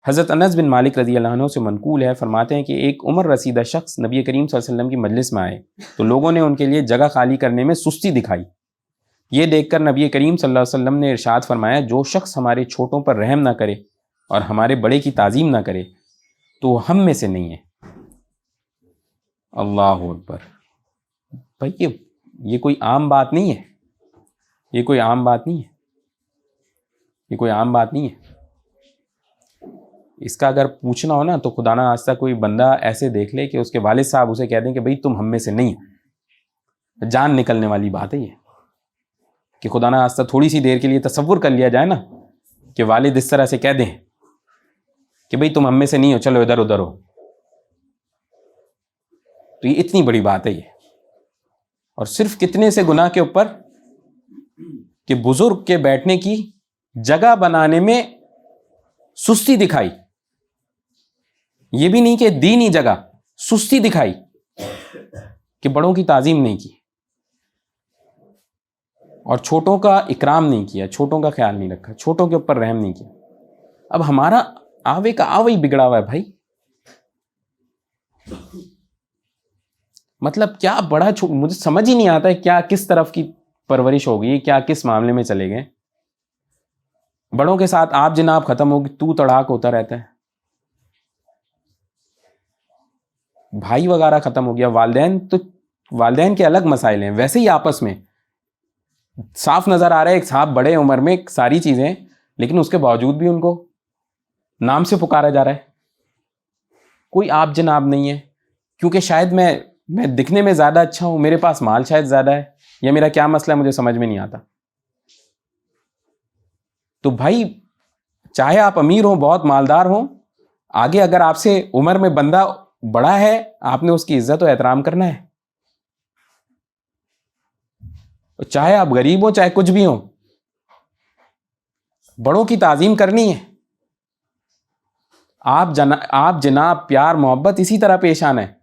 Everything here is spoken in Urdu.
حضرت انس بن مالک رضی اللہ عنہ سے منقول ہے، فرماتے ہیں کہ ایک عمر رسیدہ شخص نبی کریم صلی اللہ علیہ وسلم کی مجلس میں آئے تو لوگوں نے ان کے لیے جگہ خالی کرنے میں سستی دکھائی۔ یہ دیکھ کر نبی کریم صلی اللہ علیہ وسلم نے ارشاد فرمایا، جو شخص ہمارے چھوٹوں پر رحم نہ کرے اور ہمارے بڑے کی تعظیم نہ کرے تو وہ ہم میں سے نہیں ہے۔ اللہ اکبر۔ بھائی یہ کوئی عام بات نہیں ہے، یہ کوئی عام بات نہیں ہے، یہ کوئی عام بات نہیں ہے۔ اس کا اگر پوچھنا ہو نا تو خدا نہ خواستہ کوئی بندہ ایسے دیکھ لے کہ اس کے والد صاحب اسے کہہ دیں کہ بھائی تم ہم میں سے نہیں ہو، جان نکلنے والی بات ہے یہ، کہ خدا نہ خواستہ تھوڑی سی دیر کے لیے تصور کر لیا جائے نا کہ والد اس طرح سے کہہ دیں کہ بھئی تم ہم میں سے نہیں ہو، چلو ادھر ادھر ہو، تو یہ اتنی بڑی بات ہے یہ۔ اور صرف کتنے سے گناہ کے اوپر کہ بزرگ کے بیٹھنے کی جگہ بنانے میں سستی دکھائی، یہ بھی نہیں کہ دینی جگہ، سستی دکھائی کہ بڑوں کی تعظیم نہیں کی اور چھوٹوں کا اکرام نہیں کیا، چھوٹوں کا خیال نہیں رکھا، چھوٹوں کے اوپر رحم نہیں کیا۔ اب ہمارا آوے کا آوے ہی بگڑا ہوا ہے بھائی، مطلب کیا بڑا مجھے سمجھ ہی نہیں آتا ہے کیا کس طرف کی پرورش ہوگی، کیا کس معاملے میں چلے گئے۔ بڑوں کے ساتھ آپ جناب ختم ہوگی، تو تڑاک ہوتا رہتا ہے، بھائی وغیرہ ختم ہو گیا، والدین تو والدین کے الگ مسائل ہیں، ویسے ہی آپس میں صاف نظر آ رہا ہے ایک صاحب بڑے عمر میں ساری چیزیں، لیکن اس کے باوجود بھی ان کو نام سے پکارا جا رہا ہے، کوئی آپ جناب نہیں ہے، کیونکہ شاید میں دکھنے میں زیادہ اچھا ہوں، میرے پاس مال شاید زیادہ ہے، یا میرا کیا مسئلہ ہے مجھے سمجھ میں نہیں آتا۔ تو بھائی چاہے آپ امیر ہوں، بہت مالدار ہوں، آگے اگر آپ سے عمر میں بندہ بڑا ہے آپ نے اس کی عزت و احترام کرنا ہے، چاہے آپ غریب ہو چاہے کچھ بھی ہو، بڑوں کی تعظیم کرنی ہے۔ آپ جناب پیار محبت اسی طرح پیش آنا ہے۔